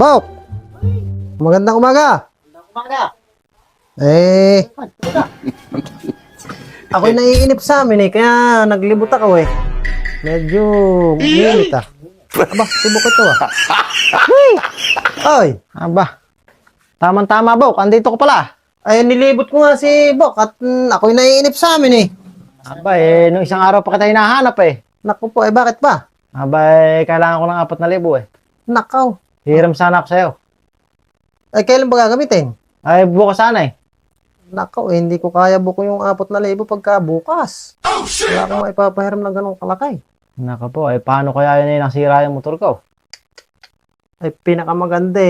Bok! Magandang umaga! Umaga. Ako'y naiinip sa amin kaya naglibot ako Medyo mainit Aba, si Bok ito Oy! Aba. Tama-tama, Bok. Andito ko pala. Ay, nilibot ko nga si Bok at ako'y naiinip sa amin Aba, nung isang araw pa kita hinahanap Naku po, bakit ba? Aba, kailangan ko ng 4,000 Nakaw. Hiram sana ako sa'yo. Ay, kailan ba gagamitin? Ay, bukas sana Nakaw, hindi ko kaya buko yung 4,000 pagka bukas. Wala akong maipapahiram ng ganong kalakay. Naka po, paano kaya yun nasira yung motor ko? Ay, pinakamaganda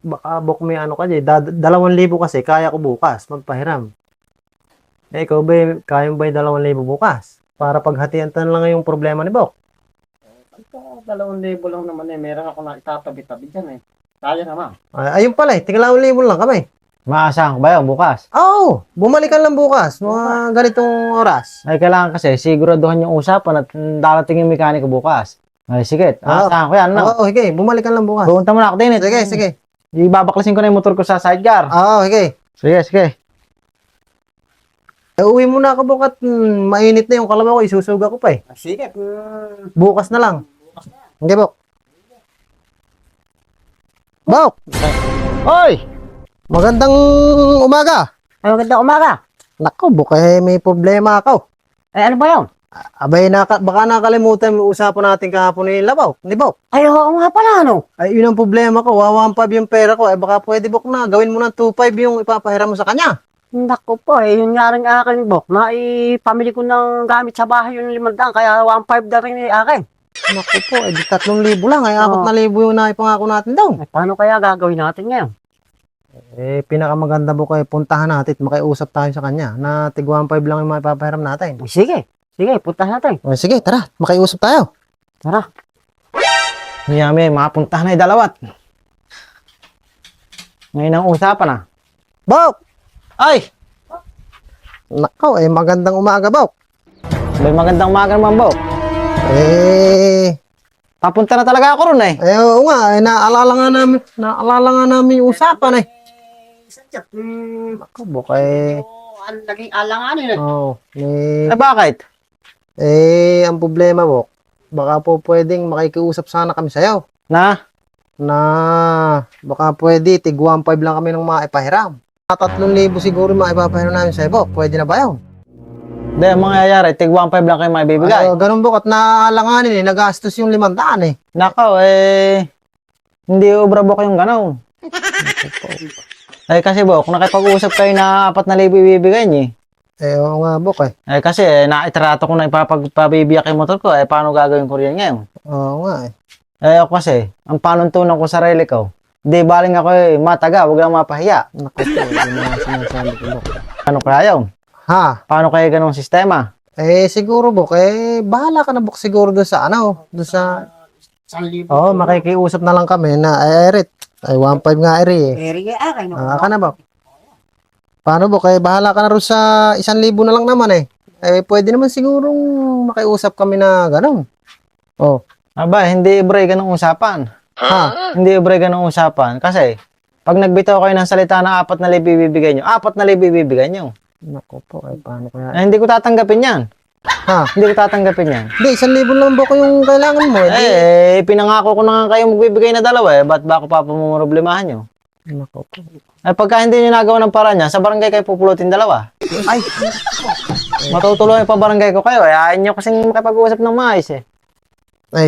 baka Bok may ano ka 2,000 kasi kaya ko bukas magpahiram. Ikaw ba, kaya mo ba yung 2,000 bukas? Para paghatian na lang yung problema ni Bok. Pagka 2,000 lang naman meron ako na itatabi-tabi dyan Kaya naman. Ay, ayun pala 2,000 lang kami. Maasahan ko ba yun bukas? Oo, bumalikan lang bukas, mga ganitong oras. Ay, kailangan kasi siguraduhan yung usapan at darating yung mekaniko bukas. Ay, sige. Aasahan ko yan, no? Oo, sige, bumalikan lang bukas. Pumunta mo na ako din Sige, sige. Ibabaklasin ko na yung motor ko sa sidecar. Oo, sige. Sige, sige. Uwi muna ako Bok at mainit na yung kalabaw ko, isusuga ko pa Sige. Bukas na lang. Hindi Bok. Bok! Hoy! Magandang umaga. Ay, magandang umaga. Naku, Bok, may problema ako. Ay, ano ba yun? Abay, baka nakalimutan mo usapan natin kahapon ni Labaw. Hindi Bok. Ay, oo nga pala, ano? Ay, yun ang problema ko. 1,500 yung pera ko. Ay, baka pwede Bok na. Gawin mo ng 2,500 yung ipapahiram mo sa kanya. Naku po, yun nga rin akin, Bok. Naipamili ko ng gamit sa bahay yung 500, kaya 1,500 na rin akin. Naku po, di 3,000 lang. Ay, 4,000 yung naipangako natin daw. Eh, paano kaya gagawin natin ngayon? Pinakamaganda Bok puntahan natin. Makiusap tayo sa kanya na tig 1,500 lang yung maipapahiram natin. Sige, punta natin. O, sige, tara. Makiusap tayo. Tara. Yami, makapuntahan na yung dalawat. Ngayon ang usapan Bok! Ay! Nakaw, magandang umaga, Bok. May magandang umaga naman, Bok. Papunta na talaga ako ron Oo nga, naalala nga namin yung usapan Nakaw, Bok, Ano naging alanganin Oo, Bakit? ang problema, Bok, baka po pwedeng makikiusap sana kami sa'yo. Na Baka pwede, tig 1,500 lang kami ng maipahiram. 3,000 siguro yung maipapahiram namin sa'yo, Bok. Pwede na ba yun? Hindi, ang mangyayari, tig 1,500 lang kayo maibibigay. Ganun, Bok, at naalanganin nagastos yung 500 Nakaw, hindi obra, Bok, yung ganaw. Ay, kasi, Bok, nakipag-usap kayo na 4,000 ibibigay niyo Oo nga, Bok kasi, naitrato ko na ipapagpabibiyak yung motor ko, paano gagawin ko rin ngayon? Oo nga Ako kasi, ang panuntunan ko sa sarili ko, di baling ako mataga, huwag lang mapahiya. Naku, hindi na nga sinasabi ko, Bok. Ano kaya yun? Ha? Paano kaya ganung sistema? Siguro, Bok, bahala ka na, Bok, siguro doon sa, doon sa, makikiusap na lang kami na, Erit, 1,500 nga, Eri akin, ka na, Bok. Paano, Bok, bahala ka na rin sa 1,000 na lang naman, pwede naman sigurong makiusap kami na gano'n. Aba, hindi ibray ganung usapan. Ha? Hindi ibray ganung usapan. Kasi, pag nagbitaw kayo ng salita na 4,000 ibibigay nyo, 4,000 ibibigay nyo. Naku po, paano kaya? Hindi ko tatanggapin yan. Ha? Hindi ko tatanggapin yan. Hindi, 1,000 lang, Bok, yung kailangan mo. Pinangako ko na nga kayo magbibigay na dalawa ba't ba ako papamumroblemahan nyo? Naku po. Pagka hindi nyo nagawa ng paraan niya, sa barangay kayo pupulutin dalawa. Ay, Matutulungan pa barangay ko kayo. Ayaw nyo kasing makipag-uusap ng maayos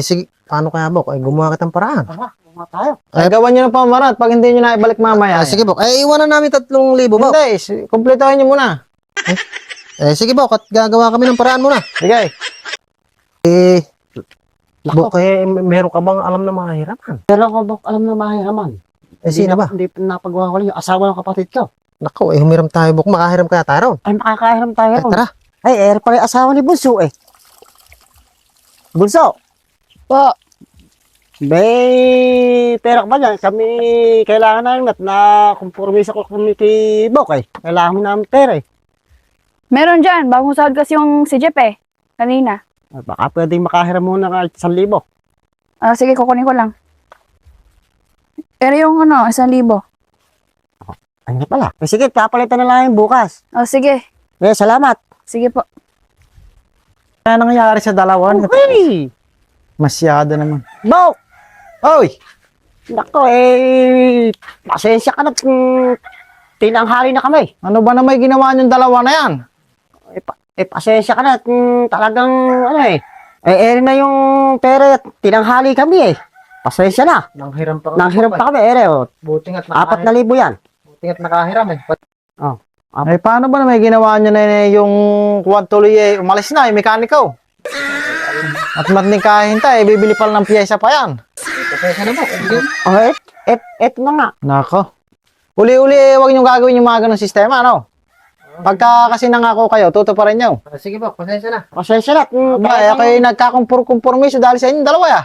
sige, paano kaya, Bok? Gumawa kitang paraan. Tara, tayo. Gawan nyo ng pamarat pag hindi nyo na ibalik mamaya. Sige, Bok. Iwanan namin 3,000, Bok. Hindi, kumpletohin nyo muna. Sige, Bok, at gagawa kami ng paraan muna. Sige. Bok, meron ka bang alam na mahirapan? Pero ako, Bok, alam na mahiraman. Sino ba? Hindi napagawa ko lang yung asawa ng kapatid ko. Naku, humiram tayo, Bok. Makahiram kaya tayo ron. Ay, makakahiram tayo. Tara. Ay, pala yung asawa ni Bunso Bunso! Po, May pera ka ba dyan? Kami kailangan namin at na-conformisa ko committee book Kailangan mo namin pera meron dyan. Bagong sahod kasi yung si Jeff kanina. Baka pwedeng makahiram muna kahit 1,000. Sige, kukunin ko lang. Pero yung 1,000. Ano pala? Eh, sige, papalitan na lang yung bukas. O, sige. Eh, salamat. Sige po. Kaya nangyayari sa dalawan. Okay. Masyado naman. Bok! Oy! Nako, pasensya ka na. Tinanghali na kami. Ano ba na may ginawa niyong dalawa na yan? Pasensya ka na. Talagang, na yung pera. Tinanghali kami eh. Pasensya na. Nanghiram pa Nanghiram pa kami, Buti nga't 4,000 yan. Buti nga't nakahiram eh. Ay, paano ba na may ginawa niyo na yung kuwan tuloy umalis na, yung mekaniko? At matning kahintay, bibili pala ng piyesa pa yan. Pasensya na po. Eto na nga. Nako. Uli-uli, huwag niyong gagawin yung mga ganong sistema, ano? Pagka kasi nangako kayo, tutuparin niyo. Sige po, pasensya na. Pasensya na. Ba, kayo nagkakumpor-kumpormiso dahil sa inyong dalawa, ya.